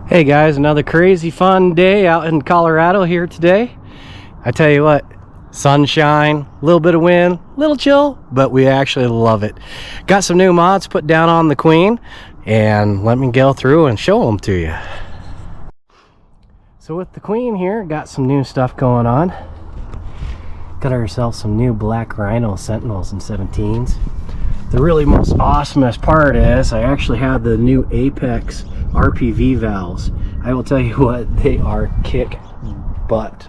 Hey guys, another crazy fun day out in Colorado here today. I tell you what, sunshine, a little bit of wind, a little chill, but we actually love it. Got some new mods put down on the Queen, and let me go through and show them to you. So with the Queen here, got some new stuff going on. Got ourselves some new Black Rhino Sentinels and 17s. The really most awesomest part is I actually have the new Apex RPV valves. I will tell you what, they are kick butt.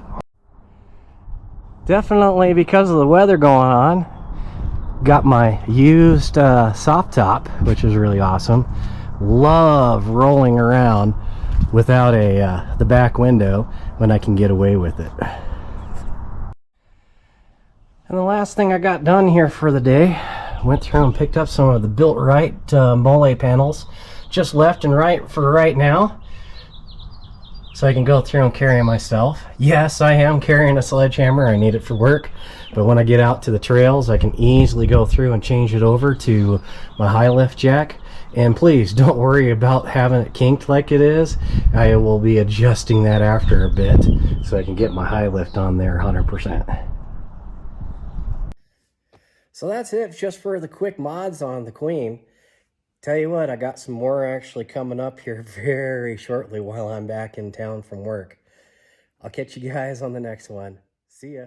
Definitely because of the weather going on, got my used soft top, which is really awesome. Love rolling around without the back window when I can get away with it. And the last thing I got done here for the day, went through and picked up some of the Builtright Molle panels, just left and right for right now, so I can go through and carry them myself. Yes, I am carrying a sledgehammer. I need it for work, but when I get out to the trails, I can easily go through and change it over to my high lift jack. And please don't worry about having it kinked like it is. I will be adjusting that after a bit so I can get my high lift on there 100%. So that's it just for the quick mods on the Queen. Tell you what, I got some more actually coming up here very shortly while I'm back in town from work. I'll catch you guys on the next one. See ya.